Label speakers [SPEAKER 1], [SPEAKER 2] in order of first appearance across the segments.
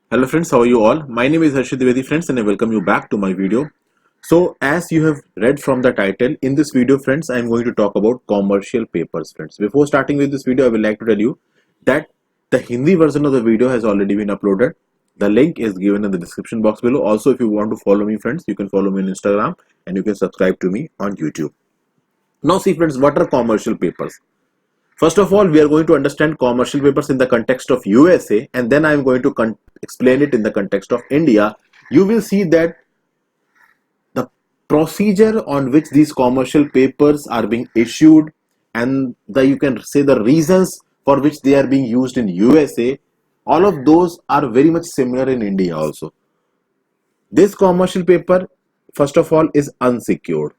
[SPEAKER 1] Hello friends, how are you all? My name is Harshit Dwivedi friends and I welcome you back to my video. So as you have read from the title, in this video friends, I am going to talk about commercial papers friends. Before starting with this video, I would like to tell you that the Hindi version of the video has already been uploaded. The link is given in the description box below. Also, if you want to follow me friends, you can follow me on Instagram and you can subscribe to me on YouTube. Now see friends, what are commercial papers? First of all, we are going to understand commercial papers in the context of USA, and then I am going to explain it in the context of India. You will see that the procedure on which these commercial papers are being issued and you can say the reasons for which they are being used in USA, all of those are very much similar in India also. This commercial paper, first of all, is unsecured.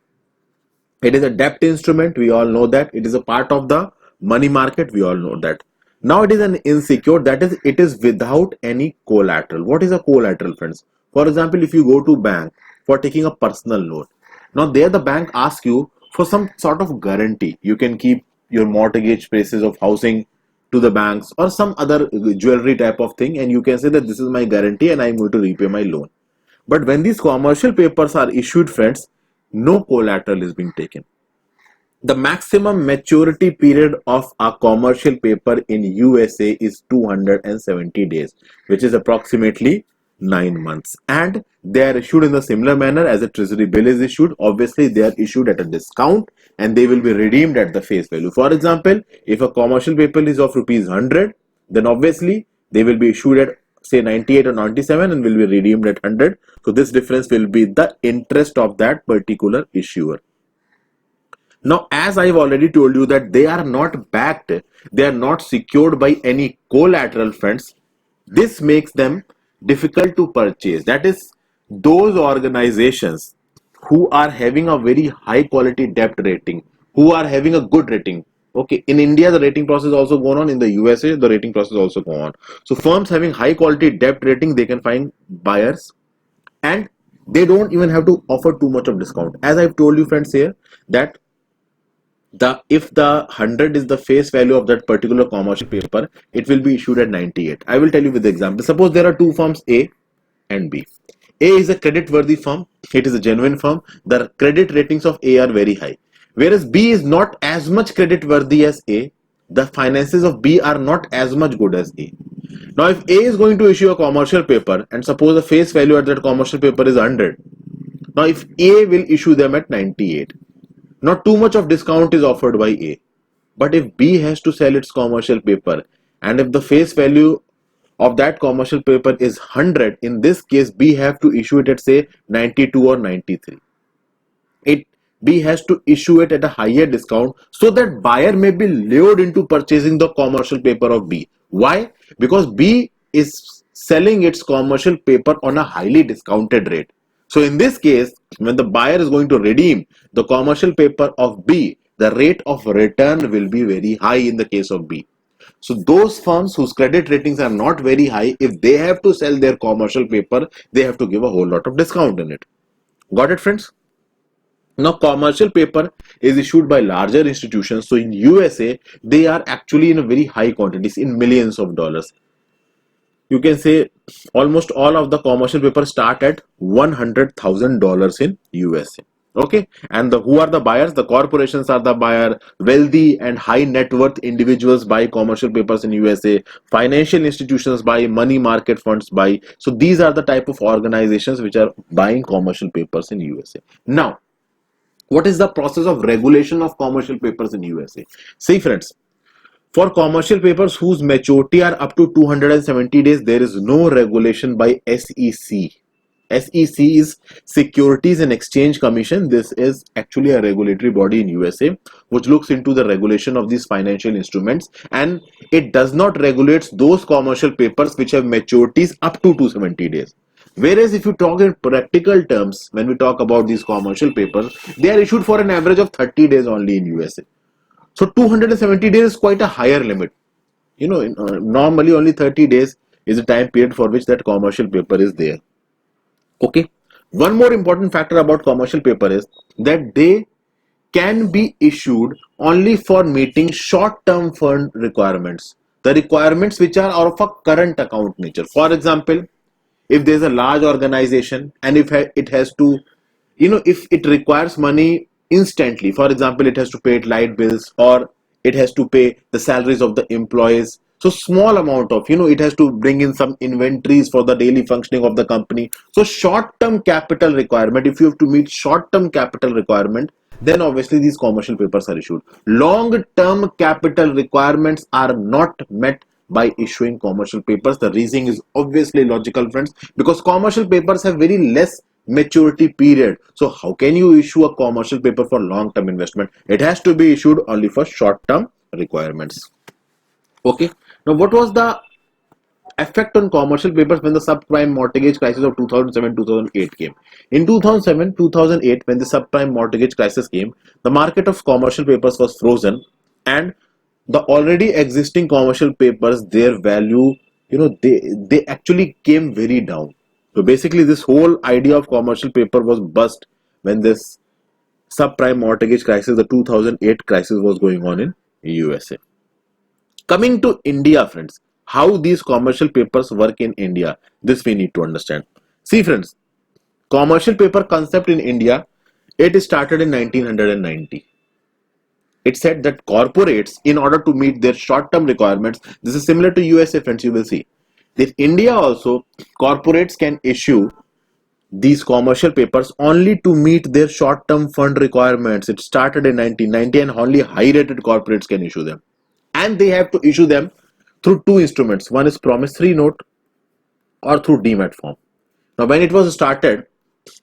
[SPEAKER 1] It is a debt instrument. We all know that. It is a part of the money market. We all know that. Now it is an unsecured. That is, it is without any collateral. What is a collateral, friends? For example, if you go to bank for taking a personal loan, now there the bank asks you for some sort of guarantee. You can keep your mortgage prices of housing to the banks or some other jewelry type of thing, and you can say that this is my guarantee and I am going to repay my loan. But when these commercial papers are issued, friends, no collateral is being taken. The maximum maturity period of a commercial paper in USA is 270 days, which is approximately 9 months. And they are issued in the similar manner as a treasury bill is issued. Obviously, they are issued at a discount and they will be redeemed at the face value. For example, if a commercial paper is of rupees 100, then obviously they will be issued at say 98 or 97 and will be redeemed at 100. So this difference will be the interest of that particular issuer. Now, as I've already told you that they are not backed, they are not secured by any collateral, friends. This makes them difficult to purchase. That is, those organizations who are having a very high quality debt rating, who are having a good rating. Okay, in India the rating process also going on. In the USA the rating process also go on. So firms having high quality debt rating, they can find buyers and they don't even have to offer too much of discount. As I've told you friends here that if the 100 is the face value of that particular commercial paper, it will be issued at 98. I will tell you with the example. Suppose there are two firms A and B. A is a credit worthy firm. It is a genuine firm. The credit ratings of A are very high. Whereas B is not as much credit worthy as A. The finances of B are not as much good as A. Now if A is going to issue a commercial paper and suppose the face value at that commercial paper is 100. Now if A will issue them at 98. Not too much of discount is offered by A. But if B has to sell its commercial paper and if the face value of that commercial paper is 100, in this case B have to issue it at say 92 or 93. B has to issue it at a higher discount so that buyer may be lured into purchasing the commercial paper of B. Why? Because B is selling its commercial paper on a highly discounted rate. So in this case, when the buyer is going to redeem the commercial paper of B, the rate of return will be very high in the case of B. So those firms whose credit ratings are not very high, if they have to sell their commercial paper, they have to give a whole lot of discount in it. Got it, friends? Now, commercial paper is issued by larger institutions. So in USA, they are actually in a very high quantities, in millions of dollars. You can say almost all of the commercial papers start at $100,000 in USA. Okay, and who are the buyers? The corporations are the buyer. Wealthy and high net worth individuals buy commercial papers in USA. Financial institutions buy, money market funds buy. So these are the type of organizations which are buying commercial papers in USA. Now, what is the process of regulation of commercial papers in USA? See friends, for commercial papers whose maturity are up to 270 days, there is no regulation by SEC. SEC is Securities and Exchange Commission. This is actually a regulatory body in USA which looks into the regulation of these financial instruments, and it does not regulate those commercial papers which have maturities up to 270 days. Whereas if you talk in practical terms, when we talk about these commercial papers, they are issued for an average of 30 days only in USA. So 270 days is quite a higher limit. Normally only 30 days is the time period for which that commercial paper is there. Okay. One more important factor about commercial paper is that they can be issued only for meeting short-term fund requirements. The requirements which are of a current account nature. For example, if there's a large organization and if it has to, if it requires money instantly, for example, it has to pay light bills or it has to pay the salaries of the employees, so small amount of, it has to bring in some inventories for the daily functioning of the company. So short term capital requirement, if you have to meet short term capital requirement, then obviously these commercial papers are issued. Long term capital requirements are not met by issuing commercial papers. The reasoning is obviously logical, friends, because commercial papers have very less maturity period. So how can you issue a commercial paper for long term investment? It has to be issued only for short term requirements. Okay, now what was the effect on commercial papers when the subprime mortgage crisis of 2007-2008 came? In 2007-2008, when the subprime mortgage crisis came, the market of commercial papers was frozen, and the already existing commercial papers, their value, they actually came very down. So basically, this whole idea of commercial paper was bust when this subprime mortgage crisis, the 2008 crisis, was going on in USA. Coming to India, friends, how these commercial papers work in India, this we need to understand. See, friends, commercial paper concept in India, it started in 1990. It said that corporates, in order to meet their short-term requirements, this is similar to USA, friends, you will see. In India also, corporates can issue these commercial papers only to meet their short-term fund requirements. It started in 1990 and only high-rated corporates can issue them. And they have to issue them through two instruments. One is promissory note or through demat form. Now, when it was started,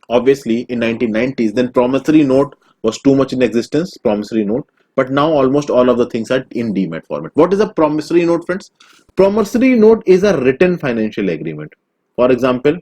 [SPEAKER 1] obviously in 1990s, then promissory note was too much in existence, promissory note. But now almost all of the things are in demat format. What is a promissory note, friends? Promissory note is a written financial agreement. For example,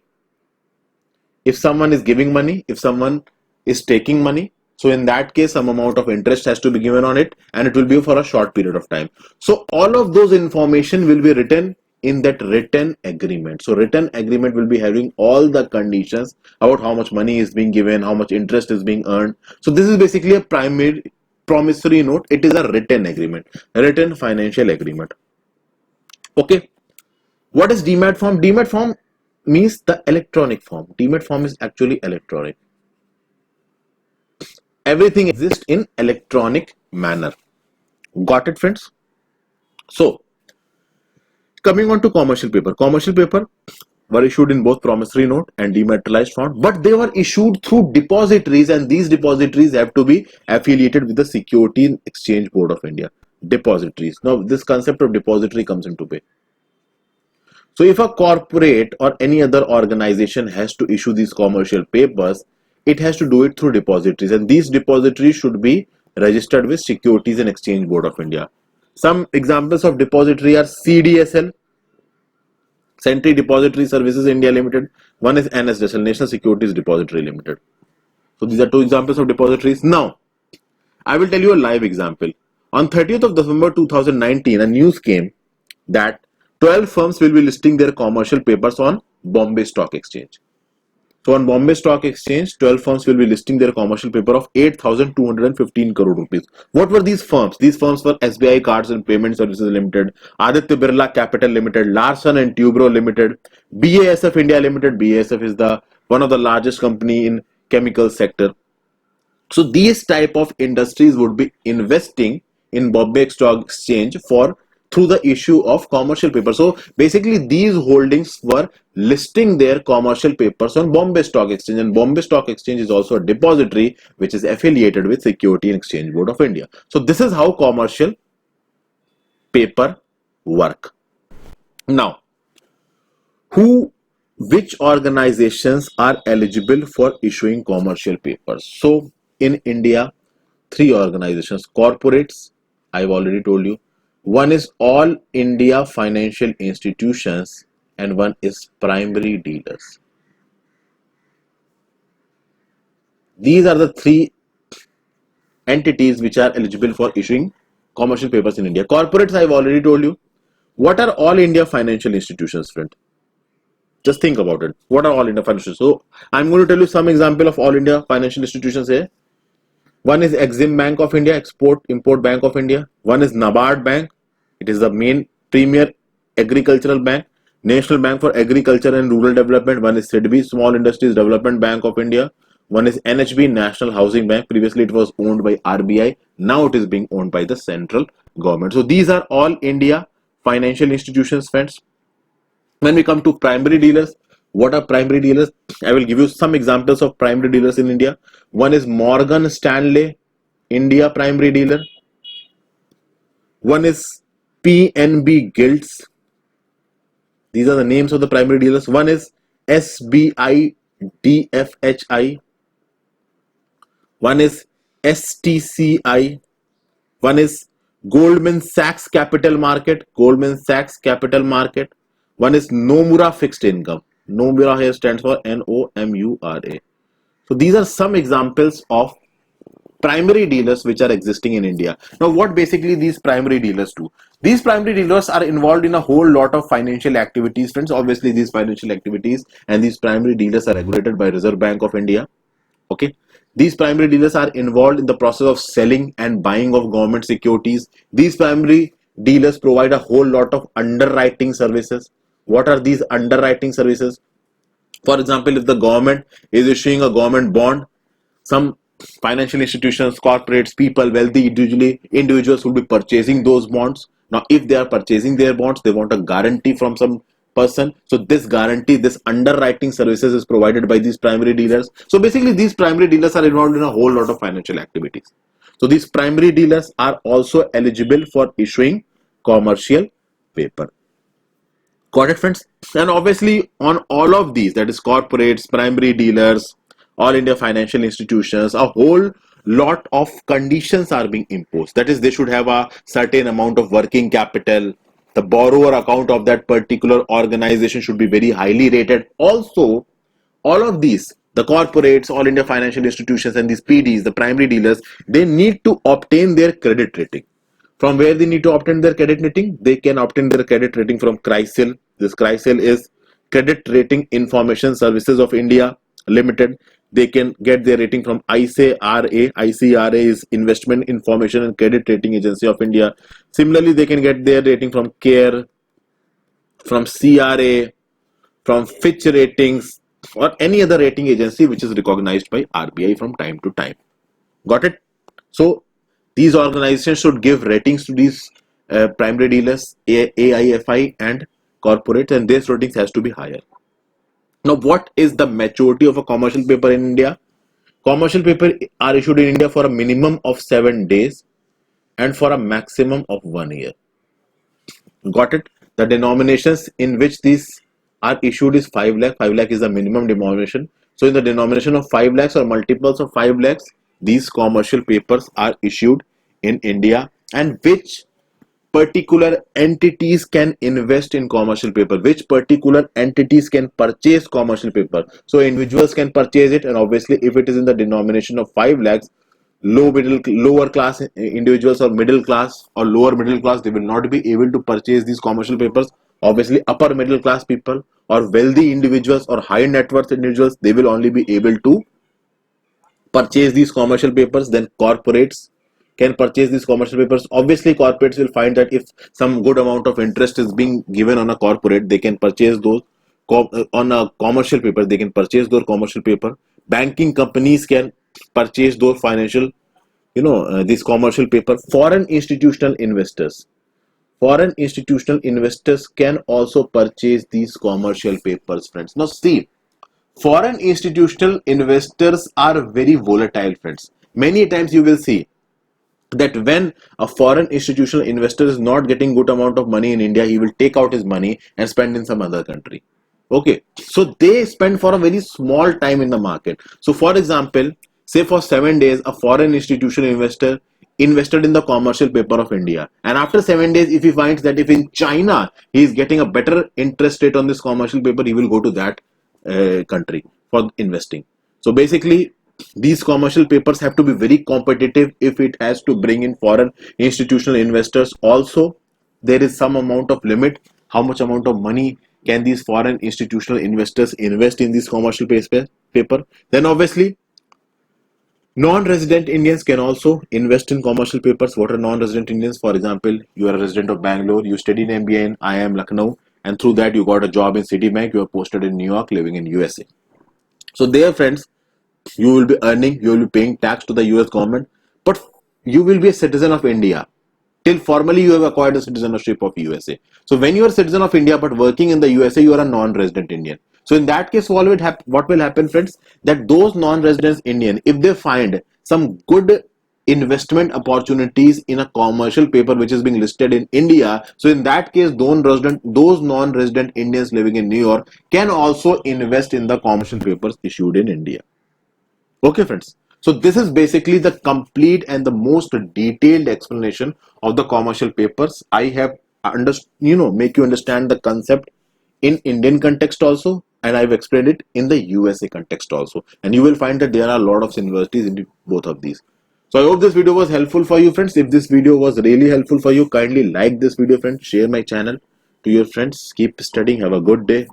[SPEAKER 1] if someone is giving money, if someone is taking money, so in that case, some amount of interest has to be given on it, and it will be for a short period of time. So all of those information will be written in that written agreement. So written agreement will be having all the conditions about how much money is being given, how much interest is being earned. So this is basically a primary promissory note. It is a written agreement, a written financial agreement. Okay. What is demat form? Demat form means the electronic form. Demat form is actually electronic. Everything exists in electronic manner. Got it, friends? So, coming on to commercial paper. Commercial paper were issued in both promissory note and dematerialized form, but they were issued through depositories, and these depositories have to be affiliated with the Security and Exchange Board of India. Depositories. Now, this concept of depository comes into play. So, if a corporate or any other organization has to issue these commercial papers, it has to do it through depositories, and these depositories should be registered with Securities and Exchange Board of India. Some examples of depository are CDSL, Century Depository Services India Limited. One is NSDSL, National Securities Depository Limited. So these are two examples of depositories. Now, I will tell you a live example. On 30th of December 2019, a news came that 12 firms will be listing their commercial papers on Bombay Stock Exchange. So on Bombay Stock Exchange, 12 firms will be listing their commercial paper of 8,215 crore rupees. What were these firms? These firms were SBI Cards and Payment Services Limited, Aditya Birla Capital Limited, Larsen and Toubro Limited, BASF India Limited. BASF is one of the largest company in chemical sector. So these type of industries would be investing in Bombay Stock Exchange through the issue of commercial paper. So basically these holdings were listing their commercial papers on Bombay Stock Exchange, and Bombay Stock Exchange is also a depository which is affiliated with Security and Exchange Board of India. So this is how commercial paper work. Now, which organizations are eligible for issuing commercial papers? So in India, 3 organizations. Corporates, I've already told you. One is All India Financial Institutions and one is Primary Dealers. These are the 3 entities which are eligible for issuing commercial papers in India. Corporates, I've already told you. What are All India Financial Institutions, friend? Just think about it. What are All India Financial Institutions? So, I'm going to tell you some example of All India Financial Institutions here. One is Exim Bank of India, Export-Import Bank of India. One is NABARD Bank. It is the main premier agricultural bank. National Bank for Agriculture and Rural Development. One is SIDBI, Small Industries Development Bank of India. One is NHB, National Housing Bank. Previously, it was owned by RBI. Now it is being owned by the central government. So these are all India financial institutions, friends. When we come to primary dealers, what are primary dealers? I will give you some examples of primary dealers in India. One is Morgan Stanley, India primary dealer. One is PNB Guilds. These are the names of the primary dealers. One is SBI DFHI. One is STCI. One is Goldman Sachs Capital Market. Goldman Sachs Capital Market. One is Nomura Fixed Income. Nomura here stands for NOMURA. So these are some examples of primary dealers which are existing in India. Now, what basically these primary dealers do? These primary dealers are involved in a whole lot of financial activities, friends. Obviously, these financial activities and these primary dealers are regulated by Reserve Bank of India. Okay. These primary dealers are involved in the process of selling and buying of government securities. These primary dealers provide a whole lot of underwriting services. What are these underwriting services? For example, if the government is issuing a government bond, some financial institutions, corporates, people, wealthy individuals will be purchasing those bonds. Now, if they are purchasing their bonds, they want a guarantee from some person. So this guarantee, this underwriting services is provided by these primary dealers. So basically, these primary dealers are involved in a whole lot of financial activities. So these primary dealers are also eligible for issuing commercial paper. Got it, friends? And obviously, on all of these, that is corporates, primary dealers, all India financial institutions, a whole lot of conditions are being imposed. That is, they should have a certain amount of working capital. The borrower account of that particular organization should be very highly rated. Also, all of these, the corporates, all India financial institutions, and these PDs, the primary dealers, they need to obtain their credit rating. From where they need to obtain their credit rating? They can obtain their credit rating from CRISIL. This CRISIL is Credit Rating Information Services of India Limited. They can get their rating from ICRA. ICRA is Investment Information and Credit Rating Agency of India. Similarly, they can get their rating from CARE, from CRA, from Fitch Ratings, or any other rating agency which is recognized by RBI from time to time. Got it? So these organizations should give ratings to these primary dealers, AIFI and corporates, and their ratings has to be higher. Now, what is the maturity of a commercial paper in India? Commercial paper are issued in India for a minimum of 7 days and for a maximum of 1 year. Got it? The denominations in which these are issued is 5 lakh. 5 lakh is the minimum denomination. So in the denomination of 5 lakhs or multiples of 5 lakhs, these commercial papers are issued in India. And which particular entities can invest in commercial paper? Which particular entities can purchase commercial paper? So individuals can purchase it, and obviously if it is in the denomination of 5 lakhs, lower class individuals or middle class or lower middle class, they will not be able to purchase these commercial papers. Obviously upper middle class people or wealthy individuals or high net worth individuals, they will only be able to purchase these commercial papers. Then corporates can purchase these commercial papers. Obviously corporates will find that if some good amount of interest is being given on a corporate, they can purchase those on a commercial paper. They can purchase those commercial paper. Banking companies can purchase those financial, these commercial paper. Foreign institutional investors can also purchase these commercial papers, friends. Now see, foreign institutional investors are very volatile, friends. Many times you will see that when a foreign institutional investor is not getting good amount of money in India, he will take out his money and spend in some other country. Okay, so they spend for a very small time in the market. So for example, say for 7 days, a foreign institutional investor invested in the commercial paper of India, and after 7 days, if he finds that if in China he is getting a better interest rate on this commercial paper, he will go to that country for investing. So basically, these commercial papers have to be very competitive if it has to bring in foreign institutional investors. Also, there is some amount of limit how much amount of money can these foreign institutional investors invest in this commercial paper. Then obviously non-resident Indians can also invest in commercial papers. What are non-resident Indians? For example, you are a resident of Bangalore, you studied MBA in IIM Lucknow, and through that you got a job in Citibank, you are posted in New York, living in USA. So there, friends, you will be earning, you will be paying tax to the US government, but you will be a citizen of India till formally you have acquired the citizenship of USA. So when you are a citizen of India but working in the USA, you are a non-resident Indian. So in that case, what will happen, friends, that those non-resident Indian, if they find some good investment opportunities in a commercial paper which is being listed in India, so in that case, those non-resident Indians living in New York can also invest in the commercial papers issued in India. Okay, friends. So this is basically the complete and the most detailed explanation of the commercial papers. I have make you understand the concept in Indian context also, and I've explained it in the USA context also. And you will find that there are a lot of universities in both of these. So I hope this video was helpful for you, friends. If this video was really helpful for you, kindly like this video, friends. Share my channel to your friends. Keep studying. Have a good day.